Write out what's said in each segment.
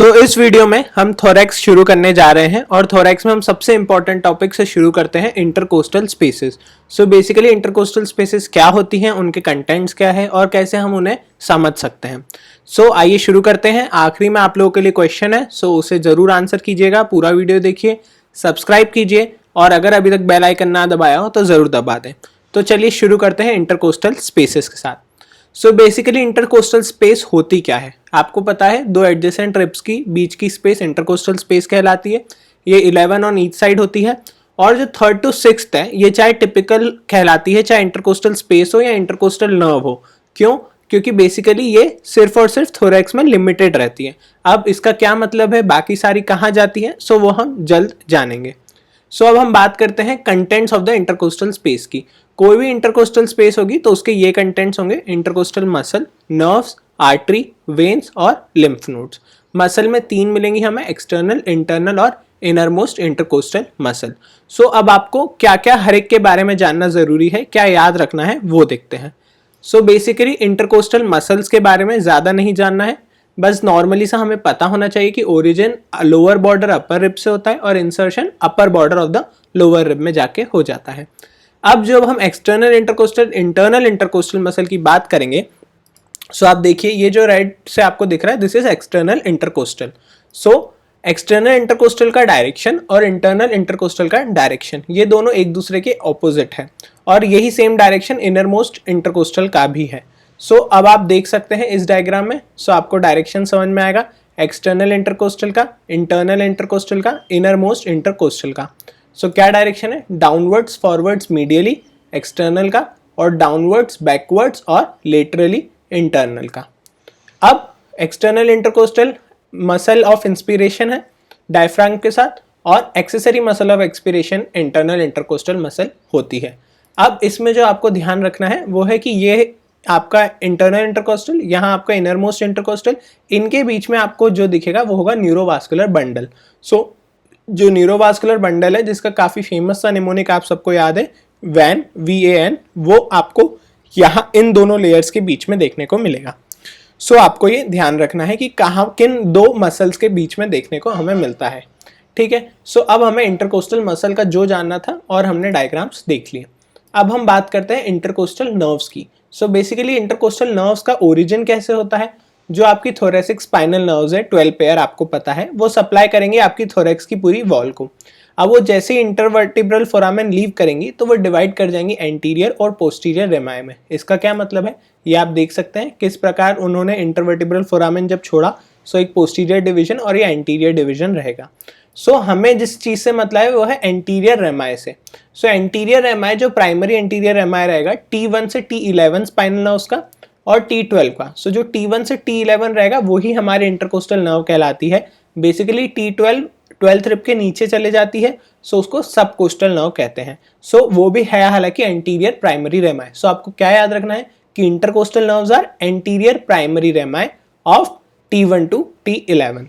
तो इस वीडियो में हम थोरैक्स शुरू करने जा रहे हैं और थोरैक्स में हम सबसे इंपॉर्टेंट टॉपिक से शुरू करते हैं intercostal spaces. So basically intercostal spaces क्या होती हैं, उनके कंटेंट्स क्या है और कैसे हम उन्हें समझ सकते हैं। सो आइए शुरू करते हैं। आखिरी में आप लोगों के लिए क्वेश्चन है, सो उसे जरूर आंसर कीजिएगा। पूरा वीडियो देखिए, सब्सक्राइब कीजिए और अगर अभी तक बेल आइकन ना दबाया हो तो जरूर दबा दें। तो चलिए शुरू करते हैं इंटरकोस्टल स्पेसेस के साथ। सो बेसिकली इंटरकोस्टल स्पेस होती क्या है, आपको पता है दो एडजेसेंट रिब्स की बीच की स्पेस इंटरकोस्टल स्पेस कहलाती है। ये 11 ऑन ईच साइड होती है और जो थर्ड टू सिक्स्थ है ये चाहे टिपिकल कहलाती है, चाहे इंटरकोस्टल स्पेस हो या इंटरकोस्टल नर्व हो। क्यों? क्योंकि बेसिकली ये सिर्फ और सिर्फ थोरैक्स में लिमिटेड रहती है। अब इसका क्या मतलब है, बाकी सारी कहाँ जाती है, सो वो हम जल्द जानेंगे। सो अब हम बात करते हैं contents of the intercostal space की। कोई भी इंटरकोस्टल स्पेस होगी तो उसके ये कंटेंट्स होंगे: intercostal muscle, nerves, artery, veins और लिम्फ नोड्स। मसल में तीन मिलेंगी हमें, एक्सटर्नल, इंटरनल और इनर मोस्ट इंटरकोस्टल मसल। सो अब आपको क्या क्या हर एक के बारे में जानना जरूरी है, क्या याद रखना है, वो देखते हैं। सो बेसिकली इंटरकोस्टल मसल्स के बारे में ज्यादा नहीं जानना है, बस नॉर्मली सा हमें पता होना चाहिए कि ओरिजिन लोअर बॉर्डर अपर रिब से होता है और insertion upper border of the lower rib में जाके हो जाता है। अब जब हम external intercostal, internal intercostal muscle की बात करेंगे, सो आप देखिए ये जो राइट से आपको दिख रहा है, this is external intercostal. So external intercostal का डायरेक्शन और इंटरनल इंटरकोस्टल का डायरेक्शन ये दोनों एक दूसरे के ऑपोजिट है और यही same direction inner most intercostal का भी है। सो अब आप देख सकते हैं इस डायग्राम में, सो आपको डायरेक्शन समझ में आएगा एक्सटर्नल इंटरकोस्टल का, इंटरनल इंटरकोस्टल का, इनर मोस्ट इंटरकोस्टल का। सो क्या डायरेक्शन है, डाउनवर्ड्स फॉरवर्ड्स मीडियली एक्सटर्नल का और डाउनवर्ड्स बैकवर्ड्स और लेटरली इंटरनल का। अब external intercostal muscle of inspiration है डायफ्राम के साथ और accessory muscle of expiration internal intercostal muscle होती है। अब इसमें जो आपको ध्यान रखना है वो है कि ये आपका इंटरनल इंटरकोस्टल, यहाँ आपका इनर मोस्ट इंटरकोस्टल, इनके बीच में आपको जो दिखेगा वो होगा न्यूरोवास्कुलर बंडल। सो जो न्यूरोवास्कुलर बंडल है जिसका काफी फेमस सा निमोनिक आप सबको याद है, वैन, VAN, वो आपको यहाँ इन दोनों लेयर्स के बीच में देखने को मिलेगा। सो आपको ये ध्यान रखना है कि कहाँ किन दो मसल्स के बीच में देखने को हमें मिलता है। ठीक है, सो अब हमें इंटरकोस्टल मसल का जो जानना था और हमने डायग्राम्स देख लिए। अब हम बात करते हैं इंटरकोस्टल नर्व्स की। सो बेसिकली इंटरकोस्टल नर्व्स का ओरिजिन कैसे होता है, जो आपकी थोरेसिक स्पाइनल नर्व्स है 12 पेयर आपको पता है, वो सप्लाई करेंगे आपकी थोरेक्स की पूरी वॉल को। अब वो जैसे ही इंटरवर्टिब्रल फोरामेन लीव करेंगी तो वो डिवाइड कर जाएंगी एंटीरियर और पोस्टीरियर रेमाय में। इसका क्या मतलब है, ये आप देख सकते हैं किस प्रकार उन्होंने इंटरवर्टिब्रल फोरामेन जब छोड़ा, सो एक पोस्टीरियर डिवीजन और ये एंटीरियर डिवीजन रहेगा। सो हमें जिस चीज से मतलब है वो है एंटीरियर रेमाय से। सो एंटीरियर रेमाय जो प्राइमरी एंटीरियर रेमाय रहेगा T1 से T11 स्पाइनल नर्व्स का और T12 का। सो जो T1 से T11 रहेगा वही हमारे इंटरकोस्टल नर्व कहलाती है। बेसिकली T12 12th रिब के नीचे चले जाती है, सो उसको सबकोस्टल नर्व कहते हैं। सो वो भी है हालांकि एंटीरियर प्राइमरी रेमाय। सो आपको क्या याद रखना है कि intercostal nerves are anterior primary rami of T1 to T11।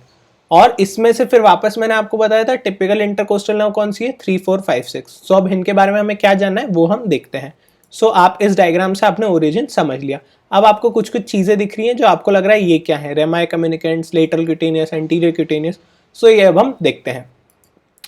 और इसमें से फिर वापस मैंने आपको बताया था टिपिकल इंटरकोस्टल नर्व कौन सी है, 3, 4, 5, 6। सो अब इनके बारे में हमें क्या जानना है वो हम देखते हैं। सो आप इस डायग्राम से आपने ओरिजिन समझ लिया। अब आपको कुछ कुछ चीजें दिख रही हैं जो आपको लग रहा है ये क्या है, रेमाय कम्युनिकेंट्स, लेटरल क्यूटेनियस, एंटीरियर क्यूटेनियस। सो ये अब हम देखते हैं।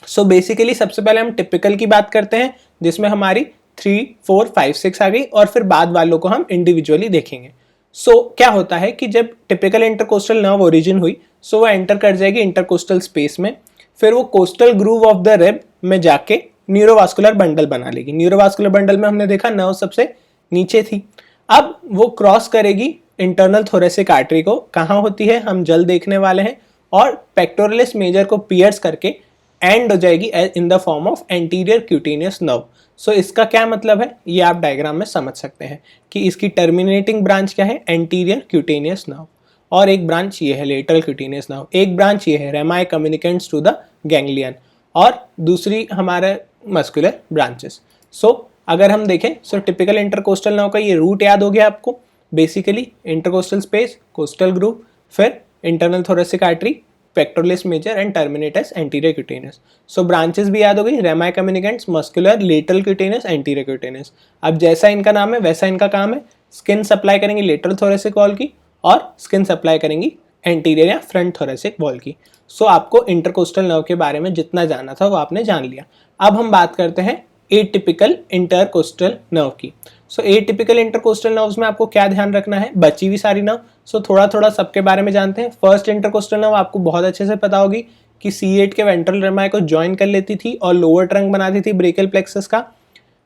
सो बेसिकली सबसे पहले हम टिपिकल की बात करते हैं जिसमें हमारी 3, 4, 5, 6 आ गई और फिर बाद वालों को हम इंडिविजुअली देखेंगे। सो क्या होता है कि जब टिपिकल इंटरकोस्टल नर्व ओरिजिन हुई, सो वो एंटर कर जाएगी इंटरकोस्टल स्पेस में, फिर वो coastal groove of the rib में जाके न्यूरोवास्कुलर बंडल बना लेगी। न्यूरोवास्कुलर बंडल में हमने देखा नर्व सबसे नीचे थी। अब वो क्रॉस करेगी इंटरनल थोरेसिक आर्टरी को, कहाँ होती है हम जल्द देखने वाले हैं, और पेक्टोरलिस मेजर को पियर्स करके एंड हो जाएगी in the form of anterior cutaneous nerve. So इसका क्या मतलब है ये आप डायग्राम में समझ सकते हैं कि इसकी टर्मिनेटिंग ब्रांच क्या है, एंटीरियर क्यूटेनियस नर्व, और एक ब्रांच ये है लेटरल क्यूटेनियस नर्व, एक ब्रांच ये है रेमाय कम्युनिकेंट्स टू द गैंग्लियन, और दूसरी हमारे मस्कुलर ब्रांचेस। सो अगर हम देखें, सो टिपिकल इंटरकोस्टल नर्व का ये रूट याद हो गया आपको, basically intercostal space, costal groove, फिर internal thoracic artery, pectoralis major end terminate as anterior cutaneous. So branches भी याद हो गई, rami communicantes, muscular, lateral cutaneous, anterior cutaneous. अब जैसा इनका नाम है वैसा इनका काम है, स्किन सप्लाई करेंगी लेटरल थोरेसिक वॉल की और स्किन सप्लाई करेंगी एंटीरियर या फ्रंट थोरेसिक वॉल की। सो आपको इंटरकोस्टल नर्व के बारे में जितना जानना था वो आपने जान लिया। अब हम बात करते हैं एटिपिकल इंटरकोस्टल नर्व की। सो एटिपिकल इंटरकोस्टल नर्व्स में आपको क्या ध्यान रखना है, बची हुई सारी नर्व। सो थोड़ा थोड़ा सबके बारे में जानते हैं। फर्स्ट इंटरकोस्टल नर्व आपको बहुत अच्छे से पता होगी कि C8 के वेंट्रल रेमाई को ज्वाइन कर लेती थी और लोअर ट्रंक बनाती थी ब्रेकियल प्लेक्सस का।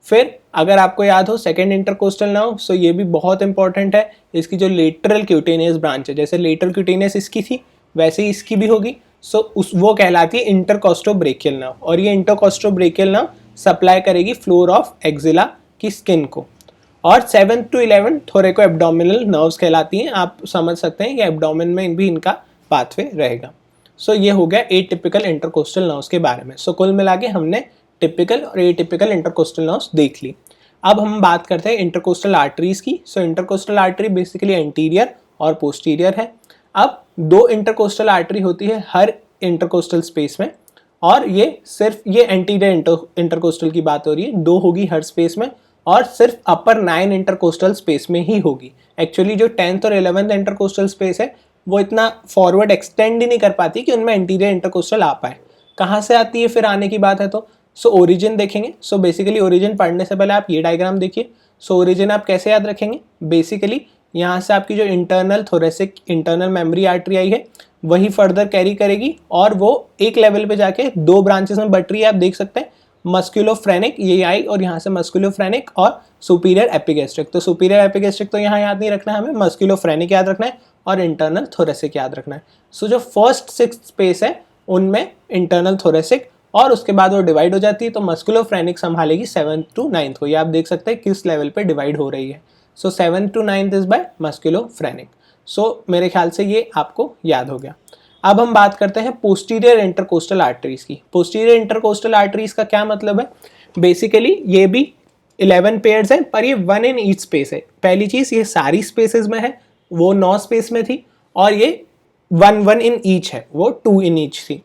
फिर अगर आपको याद हो सेकेंड इंटरकोस्टल नर्व, सो ये भी बहुत इंपॉर्टेंट है। इसकी जो लेटरल क्यूटेनियस ब्रांच है, जैसे लेटरल क्यूटेनियस इसकी थी वैसे ही इसकी भी होगी। सो उस वो कहलाती है इंटरकोस्टोब्रेकियल नर्व, और ये इंटरकोस्टोब्रेकियल नर्व सप्लाई करेगी फ्लोर ऑफ एक्सिला की स्किन को। और 7 to 11 थोरेको एब्डोमिनल नर्व्स कहलाती हैं। आप समझ सकते हैं कि एब्डोमिन में भी इनका पाथवे रहेगा। सो ये हो गया एटिपिकल इंटरकोस्टल नर्व्स के बारे में। सो कुल मिला के हमने टिपिकल और एटिपिकल इंटरकोस्टल नर्व्स देख ली। अब हम बात करते हैं इंटरकोस्टल आर्टरीज की। सो इंटरकोस्टल आर्टरी बेसिकली एंटीरियर और पोस्टीरियर है। अब दो इंटरकोस्टल आर्टरी होती है हर इंटरकोस्टल स्पेस में, और ये सिर्फ ये एंटीरियर इंटरकोस्टल की बात हो रही है, दो होगी हर स्पेस में और सिर्फ अपर 9 इंटरकोस्टल स्पेस में ही होगी। एक्चुअली जो 10th और 11th इंटरकोस्टल स्पेस है वो इतना फॉरवर्ड एक्सटेंड ही नहीं कर पाती कि उनमें एंटीरियर इंटरकोस्टल आ पाए। कहाँ से आती है फिर आने की बात है तो ओरिजिन देखेंगे। सो बेसिकली ओरिजिन पढ़ने से पहले आप ये डायग्राम देखिए। सो ओरिजिन आप कैसे याद रखेंगे, बेसिकली यहाँ से आपकी जो internal thoracic internal mammary artery आई है वही फर्दर कैरी करेगी, और वो एक लेवल पे जाके दो ब्रांचेस में बट रही है। आप देख सकते हैं मस्कुलोफ्रेनिक ये आई, और यहाँ से मस्कुलोफ्रेनिक और सुपीरियर एपिगैस्ट्रिक। तो सुपीरियर एपिगैस्ट्रिक तो यहाँ याद नहीं रखना है हमें, मस्कुलोफ्रेनिक याद रखना है और इंटरनल थोरेसिक याद रखना है। सो जो फर्स्ट 6 स्पेस है उनमें इंटरनल थोरेसिक, और उसके बाद वो डिवाइड हो जाती है तो मस्कुलोफ्रेनिक संभालेगी 7th to 9th को। ये आप देख सकते हैं किस लेवल पे डिवाइड हो रही है। So 7th to 9th is by musculophrenic. So मेरे ख्याल से ये आपको याद हो गया। अब हम बात करते हैं पोस्टीरियर इंटरकोस्टल आर्टरीज की। पोस्टीरियर इंटरकोस्टल आर्टरीज का क्या मतलब है, बेसिकली ये भी 11 पेयर्स हैं पर ये 1 in each स्पेस है। पहली चीज ये सारी स्पेसेस में है, वो 9 स्पेस में थी, और ये 1 in each है, वो 2 in each थी।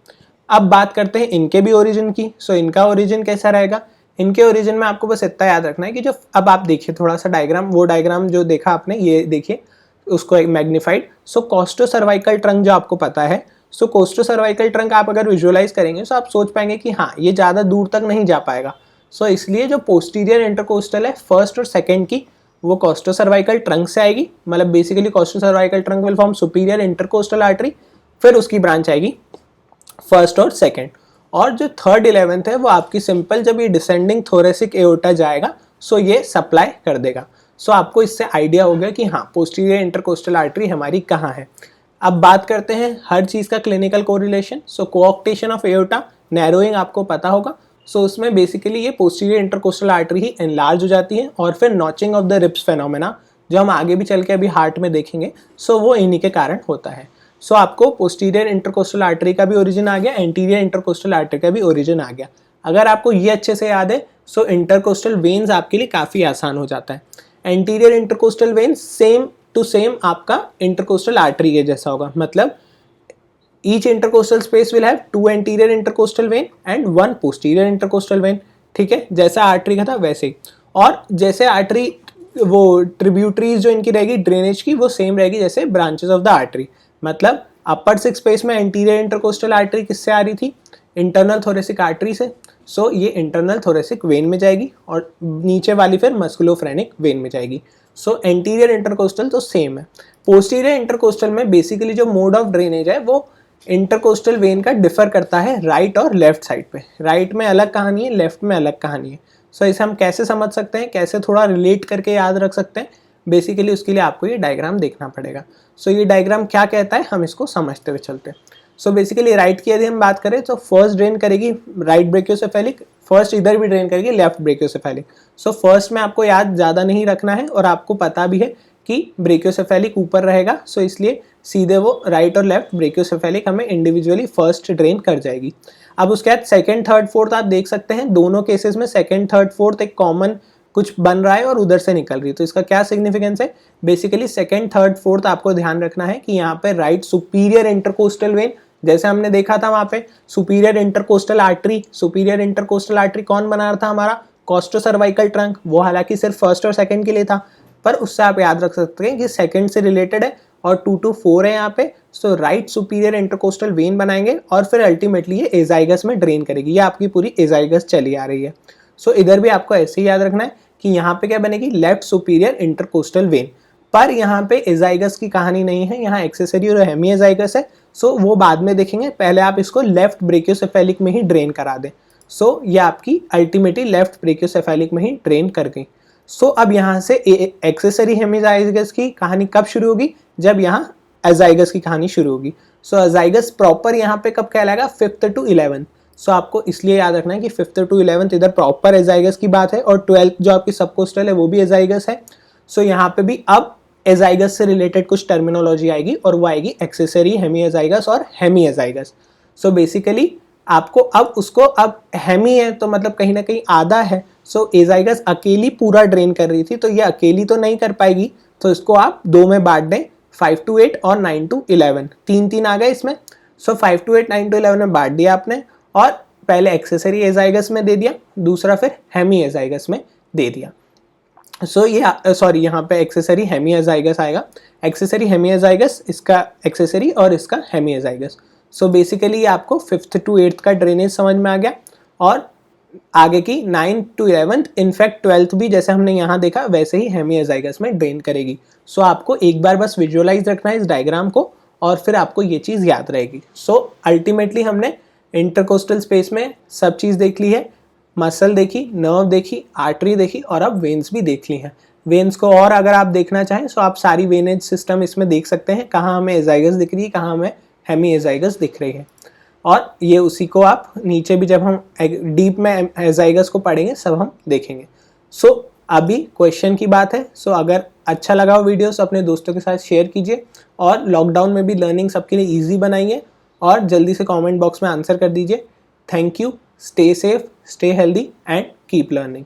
अब बात करते हैं इनके भी ओरिजिन की। सो इनका ओरिजिन कैसा रहेगा, इनके ओरिजिन में आपको बस इतना याद रखना है कि जो अब आप देखिए थोड़ा सा डायग्राम, वो डायग्राम जो देखा आपने ये देखिए उसको एक मैग्नीफाइड। सो कोस्टो सर्वाइकल ट्रंक जो आपको पता है, सो कोस्टो सर्वाइकल ट्रंक आप अगर विजुअलाइज करेंगे तो आप सोच पाएंगे कि हाँ ये ज़्यादा दूर तक नहीं जा पाएगा। सो इसलिए जो पोस्टीरियर इंटरकोस्टल है फर्स्ट और सेकेंड की वो कोस्टो सर्वाइकल ट्रंक से आएगी। मतलब basically costo cervical trunk will form superior intercostal artery, फिर उसकी ब्रांच आएगी फर्स्ट और सेकेंड, और जो 3rd 11th है वो आपकी सिंपल जब ये डिसेंडिंग थोरेसिक एओर्टा जाएगा सो ये सप्लाई कर देगा। सो आपको इससे आइडिया हो गया कि हाँ पोस्टीरियर इंटरकोस्टल आर्टरी हमारी कहाँ है। अब बात करते हैं हर चीज़ का clinical correlation. So coarctation of aorta narrowing आपको पता होगा। सो उसमें बेसिकली ये पोस्टीरियर इंटरकोस्टल आर्टरी ही एनलार्ज हो जाती है, और फिर notching of the ribs phenomena जो हम आगे भी चल के अभी हार्ट में देखेंगे, सो वो इन्हीं के कारण होता है। सो आपको पोस्टीरियर इंटरकोस्टल आर्टरी का भी ओरिजिन आ गया, एंटीरियर इंटरकोस्टल आर्टरी का भी ओरिजिन आ गया। अगर आपको ये अच्छे से याद है सो इंटरकोस्टल वेन्स आपके लिए काफ़ी आसान हो जाता है। Anterior intercostal veins same to same आपका इंटरकोस्टल आर्टरी के जैसा होगा, मतलब each intercostal space will have 2 anterior intercostal vein and 1 posterior intercostal vein. ठीक है, जैसा आर्टरी का था वैसे ही। और जैसे आर्टरी वो ट्रिब्यूटरीज जो इनकी रहेगी ड्रेनेज की वो सेम रहेगी जैसे ब्रांचेस ऑफ द आर्टरी। मतलब अपर 6 स्पेस में एंटीरियर इंटरकोस्टल आर्टरी किससे आ रही थी, इंटरनल थोरेसिक आर्टरी से। सो ये इंटरनल थोरेसिक वेन में जाएगी और नीचे वाली फिर मस्कुलोफ्रेनिक वेन में जाएगी। सो एंटीरियर इंटरकोस्टल तो सेम है। पोस्टीरियर इंटरकोस्टल में बेसिकली जो मोड ऑफ ड्रेनेज है वो इंटरकोस्टल वेन का डिफर करता है राइट और लेफ्ट साइड पे। राइट में अलग कहानी है, लेफ्ट में अलग कहानी है। सो इसे हम कैसे समझ सकते हैं, कैसे थोड़ा रिलेट करके याद रख सकते हैं, बेसिकली उसके लिए आपको ये डायग्राम देखना पड़ेगा। सो ये डायग्राम क्या कहता है हम इसको समझते हुए चलते हैं। सो बेसिकली राइट की यदि हम बात करें तो फर्स्ट ड्रेन करेगी राइट ब्रेकियोसेफेलिक, फर्स्ट इधर भी ड्रेन करेगी लेफ्ट ब्रेकियोसेफेलिक। सो फर्स्ट में आपको याद ज़्यादा नहीं रखना है, और आपको पता भी है कि ब्रेकियोसेफेलिक ऊपर रहेगा, सो इसलिए सीधे वो राइट और लेफ्ट ब्रेकियोसेफेलिक हमें इंडिविजुअली फर्स्ट ड्रेन कर जाएगी। अब उसके बाद सेकंड थर्ड फोर्थ आप देख सकते हैं दोनों केसेस में सेकंड थर्ड फोर्थ एक कॉमन कुछ बन रहा है और उधर से निकल रही है। तो इसका क्या सिग्निफिकेंस है, बेसिकली सेकंड थर्ड फोर्थ आपको ध्यान रखना है कि यहाँ पे राइट सुपीरियर इंटरकोस्टल वेन, जैसे हमने देखा था वहाँ पे superior intercostal artery. Superior intercostal artery कौन बना रहा था हमारा, कोस्टो सर्वाइकल ट्रंक। वो हालांकि सिर्फ फर्स्ट और सेकंड के लिए था, पर उससे आप याद रख सकते हैं कि सेकंड से रिलेटेड है और 2 to 4 है यहाँ पे, सो राइट सुपीरियर इंटरकोस्टल वेन बनाएंगे और फिर अल्टीमेटली ये एजाइगस में ड्रेन करेगी। ये आपकी पूरी एजाइगस चली आ रही है। सो इधर भी आपको ऐसे ही याद रखना है कि यहाँ पे क्या बनेगी, लेफ्ट सुपीरियर इंटरकोस्टल वेन। पर यहाँ पे एजाइगस की कहानी नहीं है, यहाँ एक्सेसरी और हेमी एजाइगस है। सो वो बाद में देखेंगे, पहले आप इसको लेफ्ट ब्रेकियोसेफेलिक में ही ड्रेन करा दें। सो ये आपकी अल्टीमेटली लेफ्ट ब्रेकियोसेफेलिक में ही ड्रेन कर गई। सो अब यहाँ से एक्सेसरी हेमीजाइगस की कहानी कब शुरू होगी, जब यहाँ एजाइगस की कहानी शुरू होगी। सो एजाइगस प्रॉपर यहाँ पे कब कहलाएगा, 5th to 11th। सो आपको इसलिए याद रखना है कि 5th to 11th इधर प्रॉपर एजाइगस की बात है और 12th जो आपकी सबकोस्टल है वो भी एजाइगस है। सो यहाँ पे भी अब एजाइगस से रिलेटेड कुछ टर्मिनोलॉजी आएगी और वो आएगी एक्सेसरी हेमी एजाइगस और हेमी एजाइगस। सो बेसिकली आपको अब उसको, अब हेमी है तो मतलब कहीं ना कहीं आधा है। सो एजाइगस अकेली पूरा ड्रेन कर रही थी, तो ये अकेली तो नहीं कर पाएगी, तो इसको आप 2 में बांट दें, 5 to 8 और 9 to 11। 3 आ गए इसमें। सो 5 to 8 9 to 11 में बांट दिया आपने और पहले एक्सेसरी एजाइगस में दे दिया, दूसरा फिर हेमी एजाइगस में दे दिया। सो ये सॉरी यहाँ पे एक्सेसरी हेमी एजाइगस आएगा। एक्सेसरी हेमी एजाइगस, इसका एक्सेसरी और इसका हेमी एजाइगस। सो बेसिकली आपको 5th to 8th का ड्रेनेज समझ में आ गया और आगे की 9 to 11th, इनफैक्ट 12th भी जैसे हमने यहाँ देखा वैसे ही हेमी एजाइगस में ड्रेन करेगी। सो आपको एक बार बस विजुअलाइज रखना है इस डायग्राम को और फिर आपको ये चीज़ याद रहेगी। सो अल्टीमेटली हमने इंटरकोस्टल स्पेस में सब चीज़ देख ली है, मसल देखी, नर्व देखी, आर्टरी देखी और अब वेन्स भी देख ली हैं। वेन्स को और अगर आप देखना चाहें तो आप सारी वेनेज सिस्टम इसमें देख सकते हैं, कहाँ हमें एजाइगस दिख रही है, कहाँ हमें हेमी एजाइगस दिख रही है। और ये उसी को आप नीचे भी जब हम डीप में एजाइगस को पढ़ेंगे सब हम देखेंगे। सो अभी क्वेश्चन की बात है। सो अगर अच्छा लगा हो वीडियोस अपने दोस्तों के साथ शेयर कीजिए और लॉकडाउन में भी लर्निंग सबके लिए ईजी बनाइए और जल्दी से कमेंट बॉक्स में आंसर कर दीजिए। Thank you, stay safe, stay healthy and keep learning.